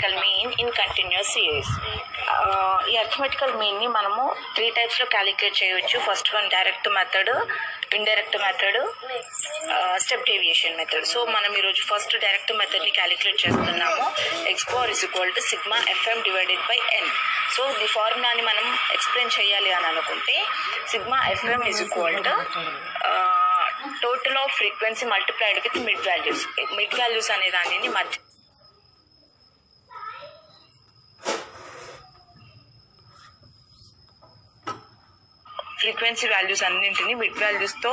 Arithmetical mean in continuous series. ఈ arithmetical mean ని మనము 3 types లో క్యాలిక్యులేట్ చేయవచ్చు. First one direct method, indirect method, step deviation method. So మనం ఈరోజు ఫస్ట్ డైరెక్ట్ మెథడ్ ని క్యాలిక్యులేట్ చేస్తున్నాము. x bar is equal to sigma fm divided by n. So ఈ ఫార్ములాని మనం ఎక్స్ప్లెయిన్ చేయాలి అని అనుకుంటే sigma fm is equal to total off frequency multiplied with mid values. Mid values అనే దానిని ఫ్రీక్వెన్సీ వాల్యూస్ అన్నింటినీ మిడ్ వాల్యూస్తో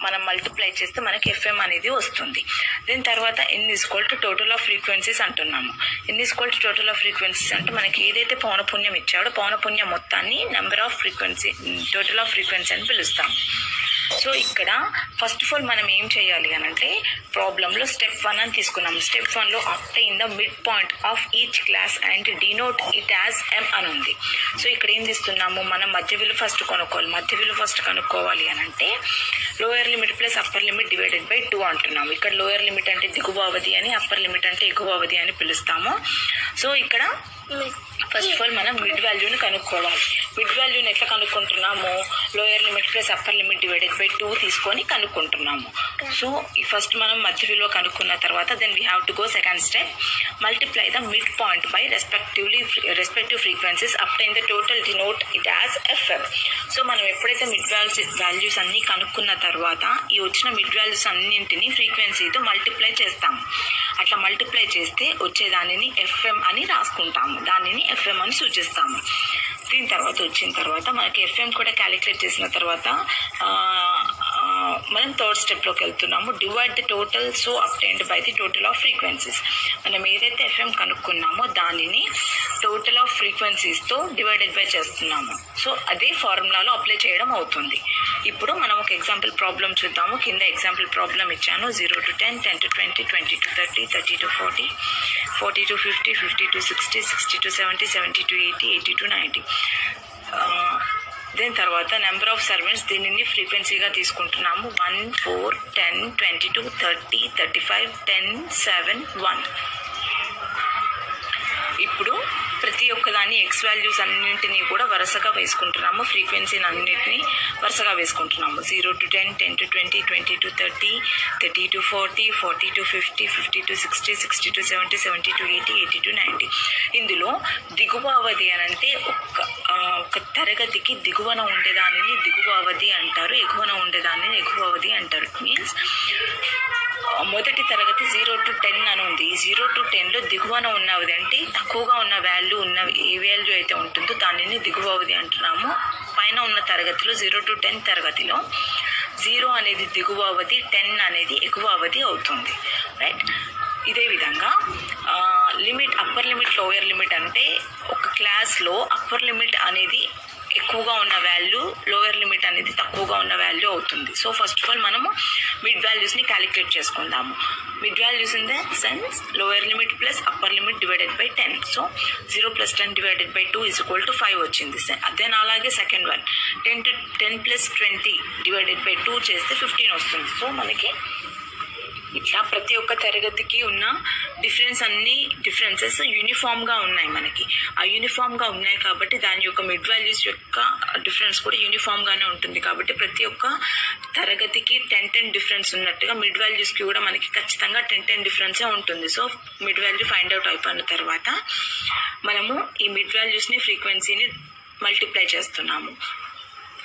మనం మల్టిప్లై చేస్తే మనకి ఎఫ్ఎం అనేది వస్తుంది. దీని తర్వాత n equal to total of frequencies అంటున్నాము. n equal to total of frequencies అంటే మనకి ఏదైతే పౌనపున్యం ఇచ్చాడో పౌనపున్యం మొత్తాన్ని number off frequency, total off frequency అని పిలుస్తాము. సో ఇక్కడ ఫస్ట్ ఆఫ్ ఆల్ మనం ఏం చేయాలి అని అంటే ప్రాబ్లంలో స్టెప్ 1 అని తీసుకున్నాము. స్టెప్ 1లో obtain the mid point of each class and denote it as m అని ఉంది. సో ఇక్కడ ఏం తీస్తున్నాము, మనం మధ్య విలువ ఫస్ట్ కనుక్కోవాలి. మధ్య విలువ ఫస్ట్ కనుక్కోవాలి అని అంటే lower limit plus upper limit divided by 2 అంటున్నాము. ఇక్కడ లోయర్ లిమిట్ అంటే దిగువ అవధి అని, అప్పర్ లిమిట్ అంటే ఎగువ అవధి అని పిలుస్తాము. సో ఇక్కడ ఫస్ట్ ఆఫ్ ఆల్ మనం మిడ్ వాల్యూని కనుక్కోవాలి. మిడ్ వాల్యూని ఎట్లా కనుక్కుంటున్నాము, lower limit plus upper limit divided by 2 తీసుకొని కనుక్కుంటున్నాము. సో ఫస్ట్ మనం మధ్య విలువ కనుక్కున్న తర్వాత then we have to go second step, multiply the mid point by respective frequencies obtain the total denote it as FM. So మనం ఎప్పుడైతే mid values అన్ని కనుక్కున్న తర్వాత ఈ వచ్చిన మిడ్ వాల్యూస్ అన్నింటినీ ఫ్రీక్వెన్సీతో మల్టిప్లై చేస్తాము. అట్లా మల్టిప్లై చేస్తే వచ్చేదానిని ఎఫ్ఎం అని రాసుకుంటాము, దానిని ఎఫ్ఎం అని సూచిస్తాము. దీని తర్వాత వచ్చిన తర్వాత మనకి ఎఫ్ఎం కూడా క్యాలిక్యులేట్ చేసిన తర్వాత మనం థర్డ్ స్టెప్లోకి వెళ్తున్నాము. Divide the total so obtained by the total of frequencies. మనం ఏదైతే ఎఫ్ఎం కనుక్కున్నామో దానిని టోటల్ ఆఫ్ ఫ్రీక్వెన్సీస్తో డివైడెడ్ బై చేస్తున్నాము. సో అదే ఫార్ములాలో అప్లై చేయడం అవుతుంది. ఇప్పుడు మనం ఒక ఎగ్జాంపుల్ ప్రాబ్లం చూద్దాము. కింద ఎగ్జాంపుల్ ప్రాబ్లం ఇచ్చాను. 0 to 10, 10 to 20, 20 to 30, 30 to 40, 40 to 50, 50 to 60, 60 to 70, 70 to 80, 80 to 90. దీని తర్వాత నెంబర్ ఆఫ్ సర్వెంట్స్, దీనిని ఫ్రీక్వెన్సీగా తీసుకుంటున్నాము. 1, 4, 10, 22, 30, 35, 10, 7, 1. ఇప్పుడు ప్రతి ఒక్కదాన్ని ఎక్స్ వాల్యూస్ అన్నింటినీ కూడా వరుసగా వేసుకుంటున్నాము. ఫ్రీక్వెన్సీని అన్నింటినీ వరుసగా వేసుకుంటున్నాము. 0 to 10, 10 to 20, 20 to 30, 30 to 40, 40 to 50, 50 to 60, 60 to 70, 70 to 80, 80 to 90. ఇందులో దిగువ అవధి అని అంటే ఒక తరగతికి దిగువన ఉండేదానిని దిగువ అవధి అంటారు, ఎగువన ఉండేదానిని ఎగువ అవధి అంటారు. మీన్స్ మొదటి తరగతి 0 to 10 అని ఉంది. 0 to 10లో దిగువన ఉన్న అవధి అంటే తక్కువగా ఉన్న వాల్యూ ఉన్న ఏ వాల్యూ అయితే ఉంటుందో దానిని దిగువ అవధి అంటున్నాము. పైన ఉన్న తరగతిలో 0 to 10 తరగతిలో 0 అనేది దిగువ అవధి, 10 అనేది ఎగువ అవధి అవుతుంది. రైట్. ఇదే విధంగా limit, upper limit, lower limit అంటే ఒక క్లాస్లో అప్పర్ లిమిట్ అనేది ఎక్కువగా ఉన్న వాల్యూ, లోయర్ లిమిట్ అనేది తక్కువగా ఉన్న వాల్యూ అవుతుంది. సో ఫస్ట్ ఆఫ్ ఆల్ మనము మిడ్ వాల్యూస్ని క్యాలిక్యులేట్ చేసుకుందాము. Mid values in the sense lower limit plus upper limit divided by 10. So 0 plus 10 divided by 2 is equal to 5 వచ్చింది. దెన్ అలాగే second one 10 plus 20 divided by 2 చేస్తే 15 వస్తుంది. So మనకి ఇట్లా ప్రతి ఒక్క తరగతికి ఉన్న డిఫరెన్సెస్ యూనిఫామ్గా ఉన్నాయి. మనకి ఆ యూనిఫామ్గా ఉన్నాయి కాబట్టి దాని యొక్క మిడ్ వాల్యూస్ యొక్క డిఫరెన్స్ కూడా యూనిఫామ్గానే ఉంటుంది. కాబట్టి ప్రతి ఒక్క తరగతికి 10 డిఫరెన్స్ ఉన్నట్టుగా మిడ్ వాల్యూస్కి కూడా మనకి ఖచ్చితంగా 10 డిఫరెన్సే ఉంటుంది. So mid value find out అయిపోయిన తర్వాత మనము ఈ మిడ్ వాల్యూస్ని ఫ్రీక్వెన్సీని మల్టిప్లై చేస్తున్నాము.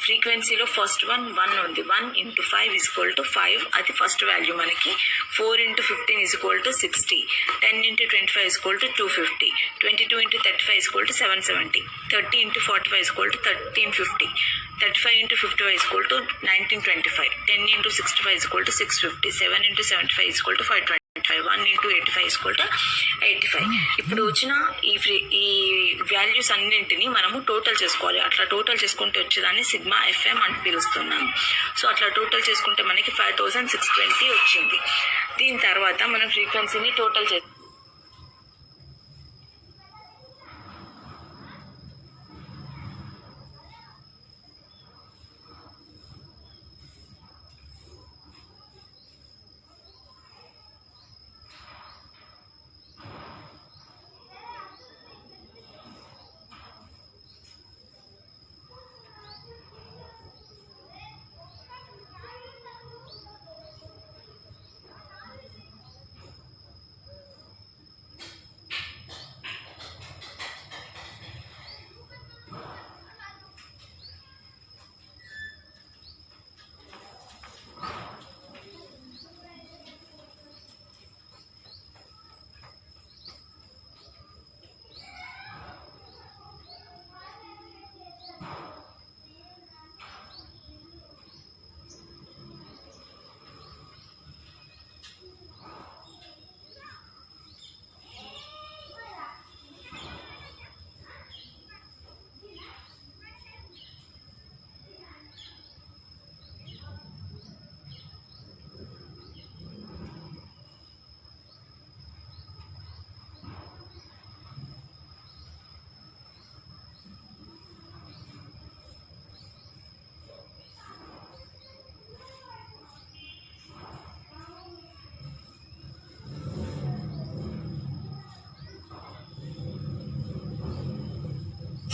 ఫ్రీక్వెన్సీలో ఫస్ట్ 1 ఉంది. 1 into 5 is equal to 5. అది ఫస్ట్ వాల్యూ మనకి. 4 into 15 is equal to 60. 10 into 25 is equal to 250. 22 into 35 is equal to 770. 30 into 45 is equal to 1350. 35 into 55 is equal to 1925. 10 into 65 is equal to 650. 7 into 75 is equal to 520. 1 into 85 is equal to 85. ఇప్పుడు వచ్చిన ఈ values అన్నింటినీ మనము total చేసుకోవాలి. అట్లా total చేసుకుంటే వచ్చేదాన్ని sigma FM అని పిలుస్తున్నాము. సో అట్లా టోటల్ చేసుకుంటే మనకి 5620 వచ్చింది. దీని తర్వాత మనం ఫ్రీక్వెన్సీని టోటల్ చేస్తాం.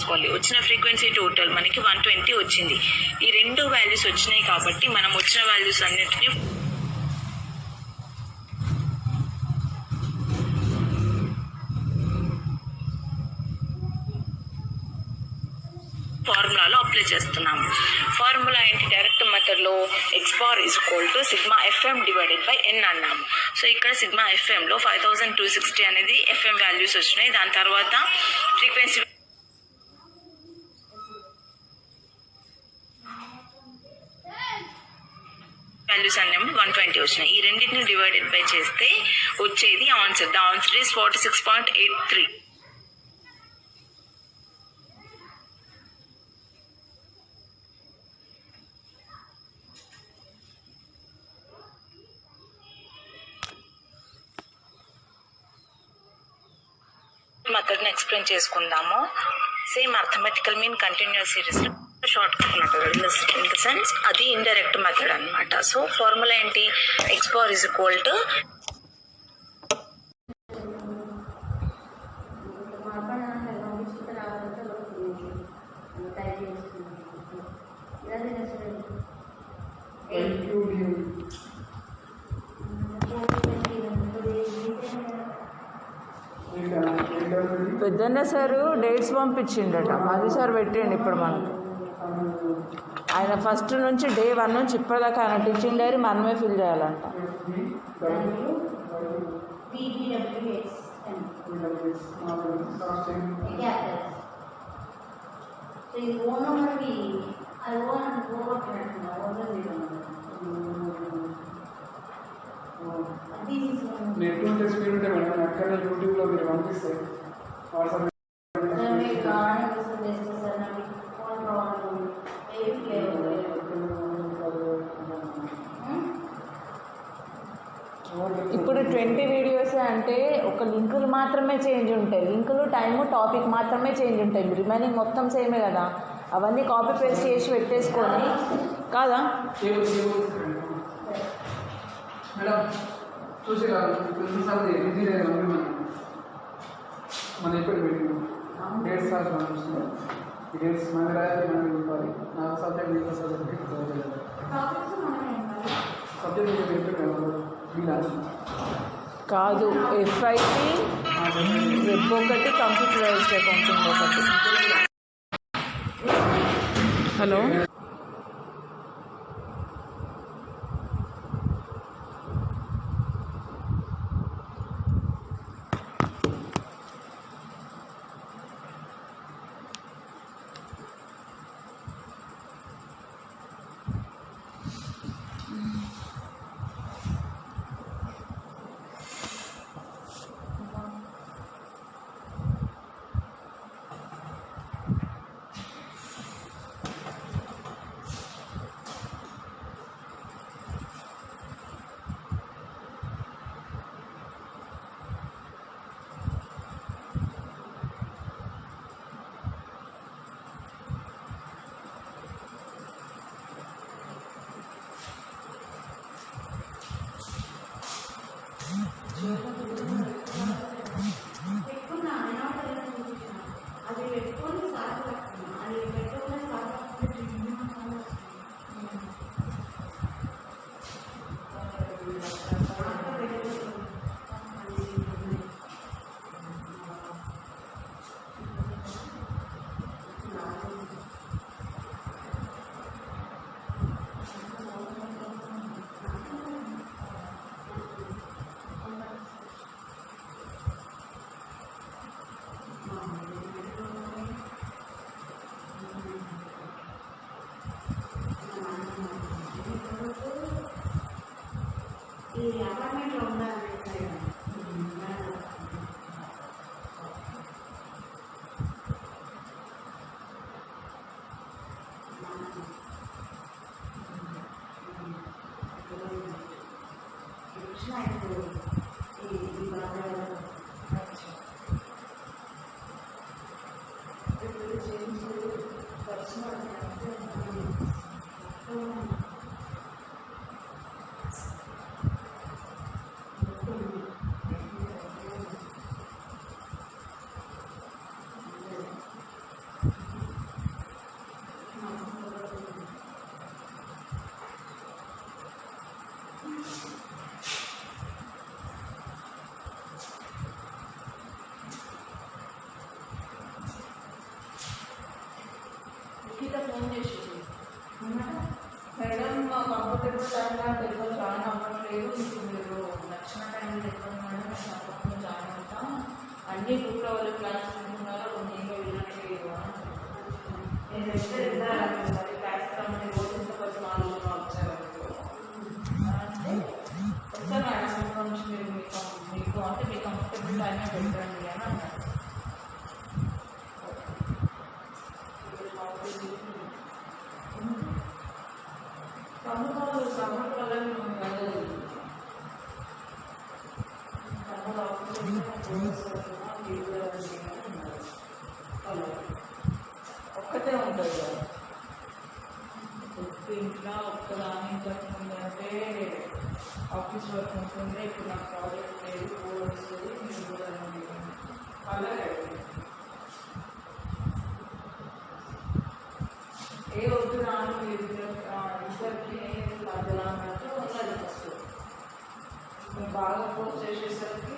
తీసుకోవాలి. వచ్చిన ఫ్రీక్వెన్సీ టోటల్ మనకి 120 వచ్చింది. ఈ రెండు వాల్యూస్ వచ్చినాయి కాబట్టి మనం వచ్చిన వాల్యూస్ అన్నిటిని ఫార్ములాలో అప్లై చేస్తున్నాము. ఫార్ములా ఏంటి? డైరెక్ట్ మెథడ్లో x bar is equal to sigma FM divided by N అన్నాము. సో ఇక్కడ సిగ్మా ఎఫ్ఎంలో 5260 అనేది ఎఫ్ఎం వాల్యూస్ వచ్చినాయి. దాని తర్వాత ఫ్రీక్వెన్సీ వాల్యూస్ అన్నేమో 120 వచ్చినాయి. ఈ రెండింటిని డివైడెడ్ బై చేస్తే వచ్చేది answer. The answer is 46.83. Method ని ఎక్స్ప్లెయిన్ చేసుకుందాము. Same arithmetical mean continuous series short cut method in the sense అది ఇండైరెక్ట్ మెథడ్ అనమాట. సో ఫార్ములా ఏంటి? X bar is equal to Peddanna sir dates పంపించిండట. అది sir పెట్టండి ఇప్పుడు మనకి. ఆయన ఫస్ట్ నుంచి డే 1 నుంచి ఇప్పటిదాకా ఆయన టీచింగ్ డైరీ మనమే ఫిల్ చేయాలంట. నెట్వర్క్ స్పీడ్ ఉంటే మేడం అక్కడ యూట్యూబ్లో మీరు పంపిస్తే వాట్సాప్ ఇప్పుడు 20 వీడియోస్ అంటే ఒక లింకులు మాత్రమే చేంజ్ ఉంటాయి. లింకులు, టైము, టాపిక్ మాత్రమే చేంజ్ ఉంటాయి. రిమైనింగ్ మొత్తం సేమే కదా. అవన్నీ కాపీ పేస్ట్ చేసి పెట్టేసుకొని కాదా మేడం చూసి కొన్నిసార్లు ఎన్ని మన ఎప్పుడు పెట్టింది డేట్స్ సార్ పంపిస్తుంది. ఈ డేట్స్ మన రాయాలి, మనం ఇవ్వాలి. నాకు సబ్జెక్ట్ మీకు సబ్జెక్ట్ కాదు. ఎఫ్ఐటి, వెబ్ ఒకటి, కంప్యూటరైజ్డ్ అకౌంటింగ్ ఒకటి. హలో ఫోన్ చేసింది మేడం కంఫర్టబుల్ టైంలో డెలివరీ జాయిన్ అవ్వట్లేదు, ఇప్పుడు మీరు నచ్చిన టైంలో డెలివరీ మేడం నేను తప్పకుండా జాయిన్ అవుతాం, అన్ని గ్రూప్లో వాళ్ళు క్లాస్ వింటున్నారు నేను వినట్లేదు నేను చెప్తే వెళ్ళాలి మరి క్లాస్ రమ్మని రోజు ఇంత కొద్ది నాలుగు వచ్చారు అంటే ఒకసారి మేడం ఇంట్లో నుంచి మీరు మీకు అంటే మీ కంఫర్టబుల్ టైమే పెట్టండి అని అన్నారు. ఒక్కటే ఉంటుంది కదా ఇంట్లో ఒక్కదాని ఇంతకుముందు అంటే ఆఫీస్ వర్క్ ఉంటుంది, ఇప్పుడు నాకు ప్రాజెక్ట్ లేదు కోడ్ వస్తుంది మీరు కూడా అలాగే ఏ వద్దు రాను ఇద్దరికి మధ్యలో అన్నట్టు ఉన్నది ఫస్ట్ మీరు బాగా పోస్ట్ చేసేసరికి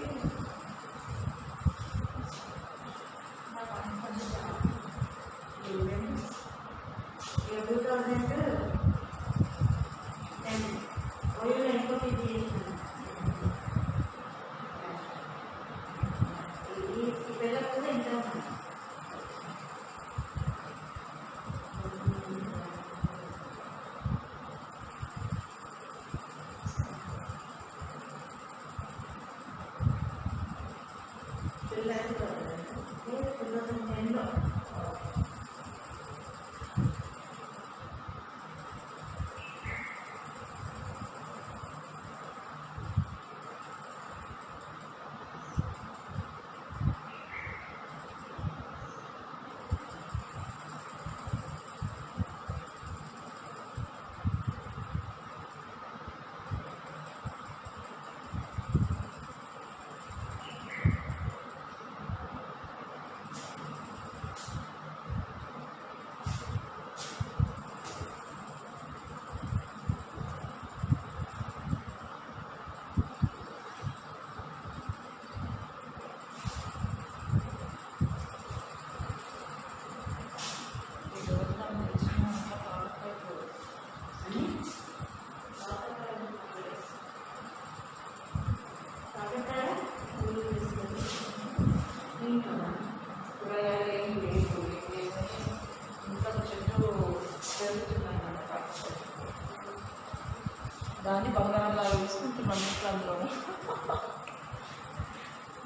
దాన్ని బంగారంలా వేసుకుంటున్నాం ఇంట్లో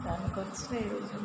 దానికి వచ్చిన ఈరోజు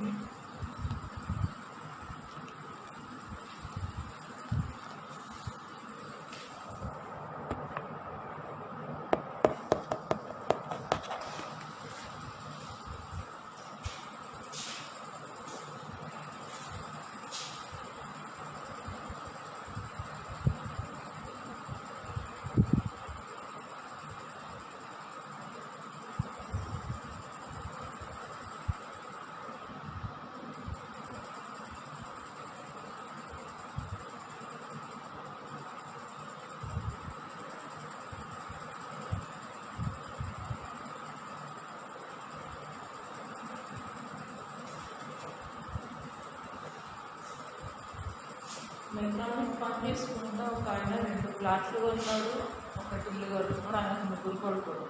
మెకానిక్ పని చేసుకుంటా ఒక ఆయన 2 ఫ్లాట్లు కొన్నాడు, ఒకటి ఇల్లు కడుతున్నాడు, ఆయనకు 3 కొడుకులు.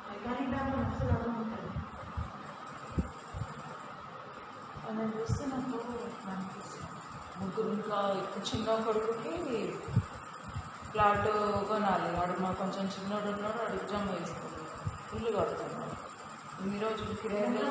మెకానిక్ అసలు అలా ఉంటుంది అలా చూస్తే నాకు అనిపిస్తుంది 3 ఇంకా ఇప్పుడు చిన్న కొడుకుకి ఫ్లాట్ కొనాలి, వాడు మా కొంచెం చిన్నోడు ఉన్నాడు, వాడు ఎగ్జామ్ వేస్తుంది, ఇల్లు కడుతున్నాడు, ఇన్ని రోజులు కిరాయిలో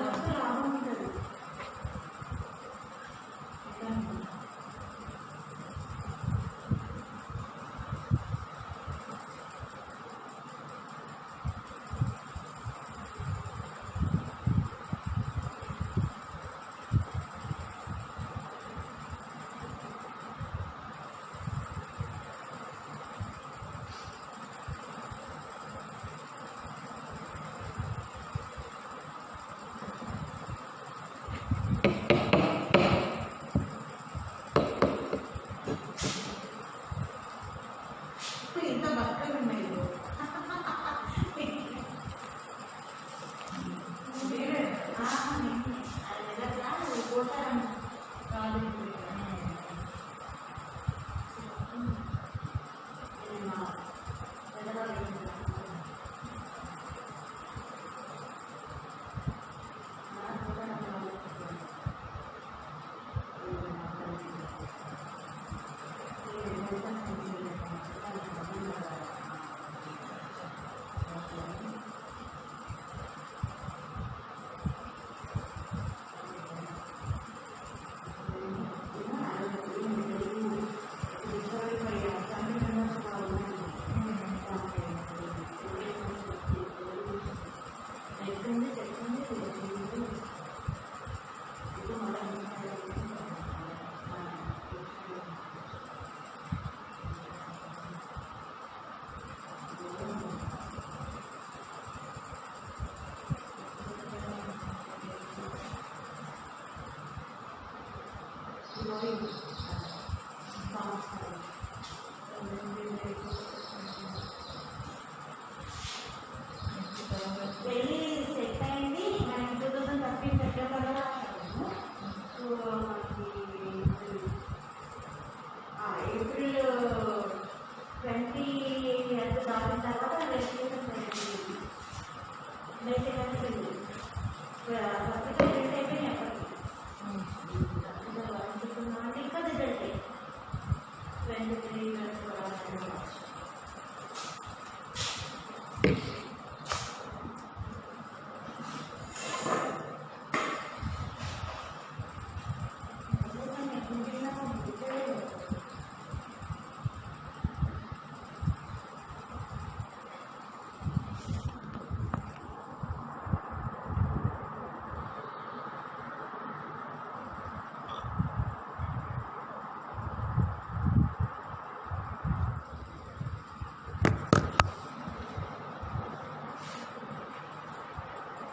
పెళ్ళి సెట్ అయింది మనం 2013 సెప్టెంబర్లో రాసాము. సో మనకి ఏప్రిల్ 20 దాటిన తర్వాత రిజిస్ట్రేషన్ జరిగింది. బేసిక్ పెళ్ళి సర్టిఫికేట్ అయిపోయింది ఎప్పటికి ఇంకా రిజల్ట్ 23 ఇయర్స్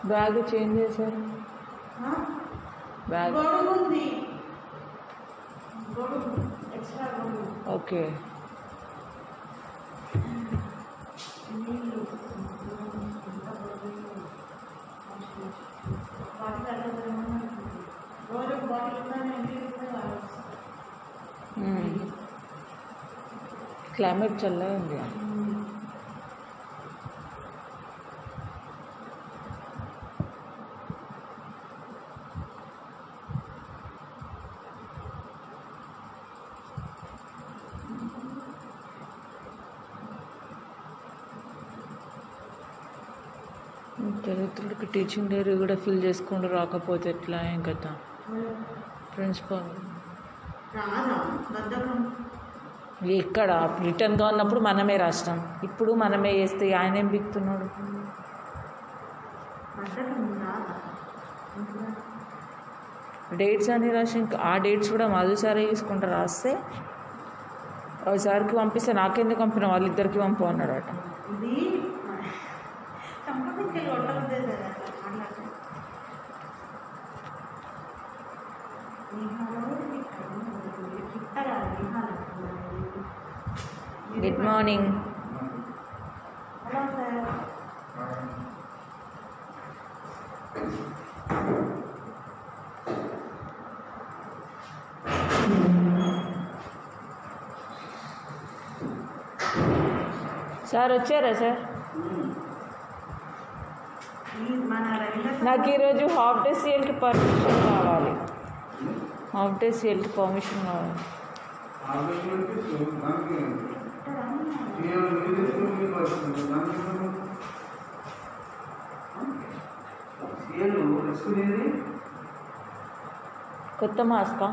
బ్యాగ్ చేంజ్ చేశారు. బ్యాగ్ గొడుగు ఉంది, గొడుగు ఎక్స్ట్రా గొడుగు. ఓకే. నీళ్ళు బాటిల్ అట్లా రోజు బాటిల్ ఉందని నీళ్ళు కూడా వాడవచ్చు. క్లైమేట్ చల్లగా ఉంది. చరిత్రుడికి టీచింగ్ డైరీ కూడా ఫిల్ చేసుకుంటూ రాకపోతే ఎట్లా ఏం కదా ప్రిన్సిపాల్ రాదా బద్దకం ఇక్కడ రిటర్న్గా ఉన్నప్పుడు మనమే రాస్తాం, ఇప్పుడు మనమే చేస్తే ఆయన ఏం బిక్తున్నాడు. బద్దకం రాదా డేట్స్ అని రాసి ఇంకా ఆ డేట్స్ కూడా మధుసారే తీసుకుంటూ రాస్తే ఒకసారికి పంపిస్తే నాకెందుకు పంపిన వాళ్ళిద్దరికి పంపు అన్నాడట. ఇది కంపెనీకి కొట్టవద్దే కదా good morning. Hello sir. Sir వచ్చారా సార్? నాకు ఈరోజు హాఫ్ డే సీఎల్కి పర్మిషన్ కావాలి. హాఫ్ డే సీఎల్కి పర్మిషన్ కావాలి. కొత్త మాస్కా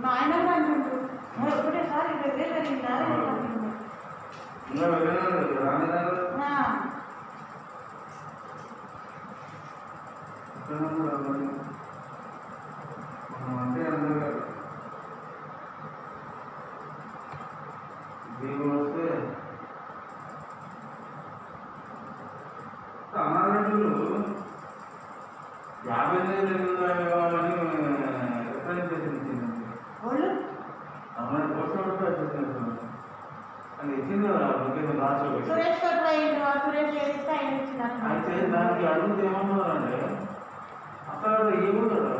మా ఆయన కూడా అంటుండ్రు ఒకటేసారి 20,000 జరిగిందా అనాథులు 50,000 కావాలని రిఫరెన్స్ చేసింది. వాళ్ళు అమ్మాయి పోస్ట్ అని ఇచ్చింది కదా రాష్ట్ర సురేష్ కొట్ల సురేష్ చేస్తే ఆయన ఇచ్చినారు. అయితే దానికి అడుగుతే ఏమన్నారంటే అసలు ఏముంటారు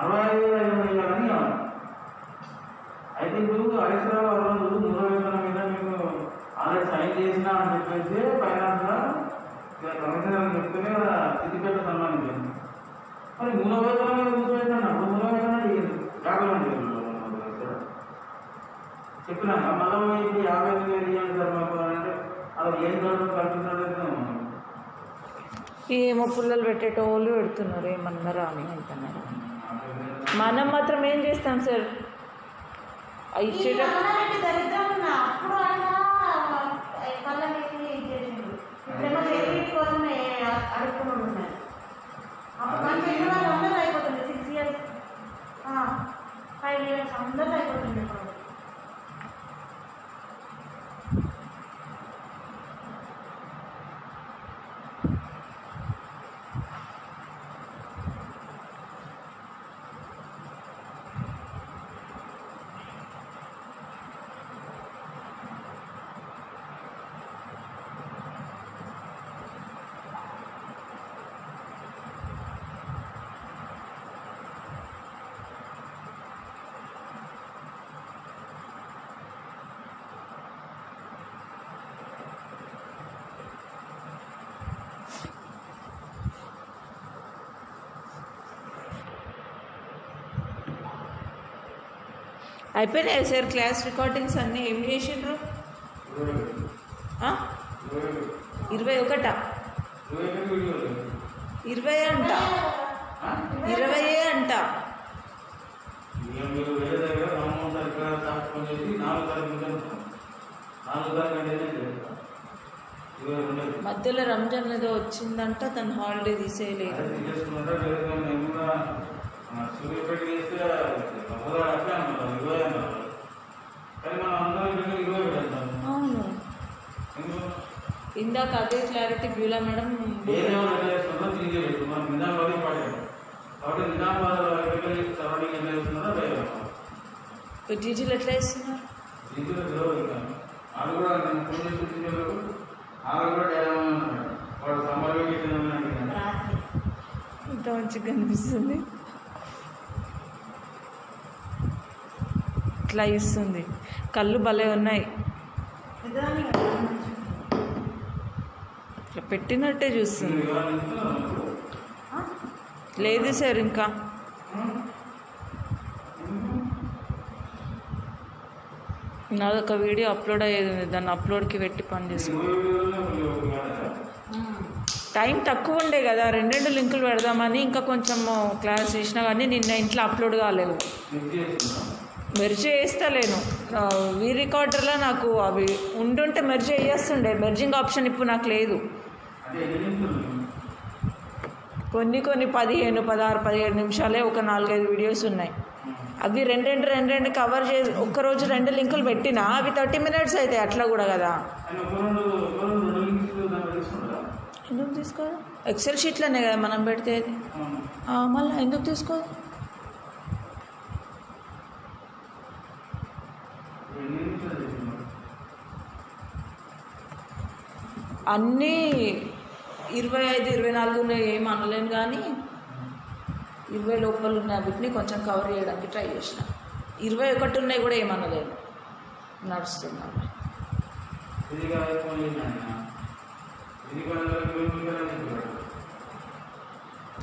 65,000 అని అయితే ఇప్పుడు హరీశ్రావు రోజు 3 వేతనం మీద మీకు ఆల్రెడీ సైన్ చేసినా అని చెప్పేసి ఫైనాన్స్ కమిషనర్ చెప్తూనే సిద్దిపేట సన్మానించింది. మరి 3 వేతనం మీద కూర్చోబెట్టాను అప్పుడు 3 వేతనం జాగ్రత్త చెప్పినాక మళ్ళీ ఇప్పుడు 55,000 ఇవ్వండి సార్ మాకు అంటే అది ఏం చదువు కల్పించలేదు. ఏమో పుల్లలు పెట్టేటోళ్ళు పెడుతున్నారు, ఏమన్నారా అని అంటున్నారు. మనం మాత్రం ఏం చేస్తాం సార్? ఇచ్చేట దరిద్రం ఉన్నా అప్పుడు ఆయన కళ్ళ మీద చేసిండు. ఇప్పుడేమో సెక్యూరిటీ కోసమే అడుక్కుని ఉన్నారు. అయిపోయినాయి సార్ క్లాస్ రికార్డింగ్స్ అన్నీ ఏం చేసిండ్రు? 21 20 అంట 20 అంట. మీరు వేరే దగ్గర రామ్మోహన్ సార్ ఇక్కడ ఫోన్ చేసి 4 తారీఖు చేస్తాం. 4 తారీఖు అంటే చేస్తాం. 22 మధ్యలో రంజాన్ ఏదో వచ్చిందంట, తను హాలిడే తీసేయలేదు. తీసుకుంటే మేము కూడా సూర్యపేట చేస్తే అట్లా అన్నారు 20 అన్నారు. కానీ మనం అందరం 20 పెట్టాం. అవును, ఇందాక అదే క్లారిటీ బ్యూలా మేడం ఏదేమో చేస్తుందో తిరిగి పెట్టుకున్నాం. నిజామాబాద్ పాడారు కాబట్టి నిజామాబాద్ సరౌండింగ్ ఎట్లా చేస్తున్నారో అదే జీజీలు ఎట్లా ఇస్తున్నారు? జీజీలో తెలియదు. వాళ్ళు కూడా నేను ఫోన్ చేసి జీజీలకు వాళ్ళు కూడా డైలాగ్ ఉన్నాడు. వాడు సమ్మర్ వెకేషన్ అని అడిగాను. ఇంత మంచిగా కనిపిస్తుంది, ఇట్లా ఇస్తుంది. కళ్ళు భలే ఉన్నాయి, ఇట్లా పెట్టినట్టే చూస్తుంది. లేదు సార్, ఇంకా నాదొక వీడియో అప్లోడ్ అయ్యేది ఉంది, దాన్ని అప్లోడ్కి పెట్టి పని చేసుకుంటాం. టైం తక్కువ ఉండే కదా, 2 లింకులు పెడదామని ఇంకా కొంచెం క్లాస్ చేసినా కానీ నిన్న ఇంట్లో అప్లోడ్ కాలేవు. మెర్జ్ చేస్తలేను, వీ రికార్డర్లో నాకు అవి ఉండుంటే మెర్జ్ చేస్తుండే. మెర్జింగ్ ఆప్షన్ ఇప్పుడు నాకు లేదు. కొన్ని 15, 16, 17 నిమిషాలే ఒక 4-5 వీడియోస్ ఉన్నాయి. అవి 2 కవర్ చేసి ఒక్కరోజు 2 లింకులు పెట్టినా అవి 30 minutes అవుతాయి. అట్లా కూడా కదా, ఎందుకు తీసుకోదు? ఎక్సెల్ షీట్లోనే కదా మనం పెడితే అది, మళ్ళీ ఎందుకు తీసుకోదు? అన్నీ 25, 24 ఉన్నాయి, ఏం అనలేను. కానీ 20 లోపల ఉన్నాయి, వీటిని కొంచెం కవర్ చేయడానికి ట్రై చేసిన. 21 ఉన్నాయి కూడా ఏమనలేను, నడుస్తున్నాను.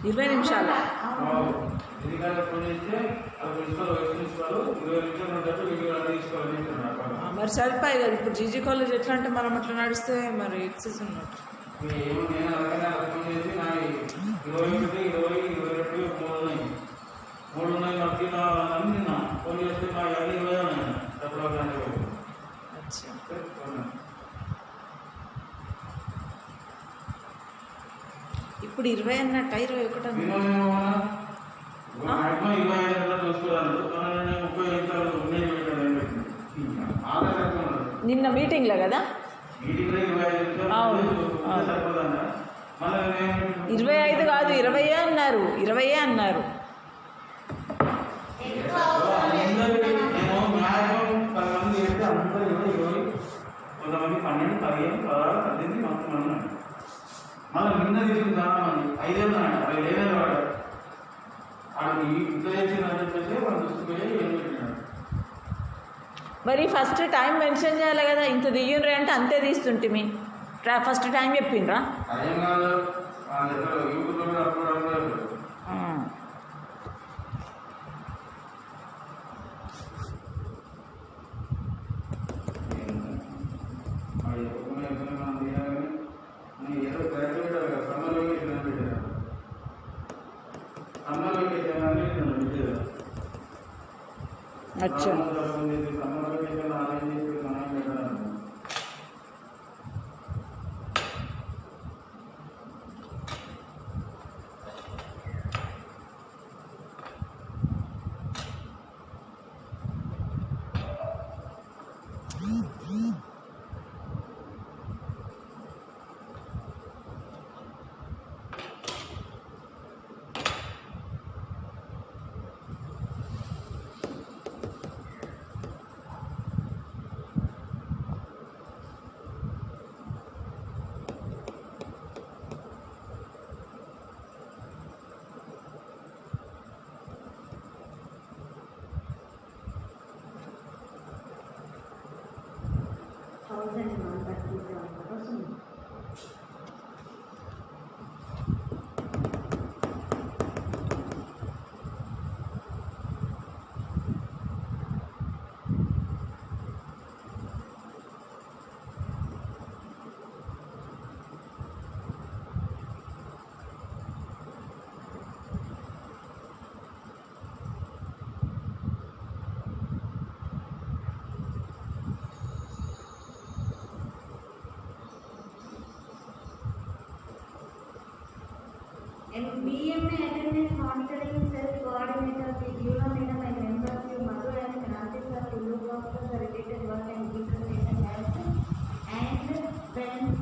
20 నిమిషాలు మరి సరిపోయి కదా. ఇప్పుడు జీజీ కాలేజ్ ఎట్లా అంటే మనం అట్లా నడిస్తే మరి ఎక్సెస్ ఉన్నట్టు. 3 ఉన్నాయి మధ్య ఫోన్ చేస్తే మా 20 ఉన్నాయి. ఇప్పుడు 20 అన్నట్ట, 21 అన్న. నిన్న మీటింగ్లో కదా, 25 కాదు 20 అన్నారు, 20 అన్నారు. కొంతమంది 12, 15, 16, 18 మొత్తం అన్నాడు. మళ్ళీ నిన్న తీసుకుని చాలా మంది 5 అన్నాడు, 5 వాడు వాడికి ఇంట్లో చేసిందని చెప్పేసి వాడు దృష్టిపోయి ఏం పెట్టినాడు. మరి ఫస్ట్ టైం మెన్షన్ చేయాలి కదా, ఇంత దియ్యుండ్రి అంటే అంతే తీస్తుంటే మీ ఫస్ట్ టైం చెప్పిండ్రా? అదేం కాదు, వాళ్ళ దగ్గర యూట్యూబ్లో కూడా అప్లోడ్ ఏదో గ్రాడ్యుయేట్ కదా, సమ్మర్ వెకేషన్ అని పెట్టారు. సమ్మర్ వెకేషన్ అని పెట్టారు. అచ్చా, సమ్మర్ వెకేషన్ ఆన్లైన్ చేసి మనం పెట్టారు. And BMA attendance monitoring cell coordinator, the Yula Madam and members of Madhu and Francis are to look after the related work and keep the patient health. And when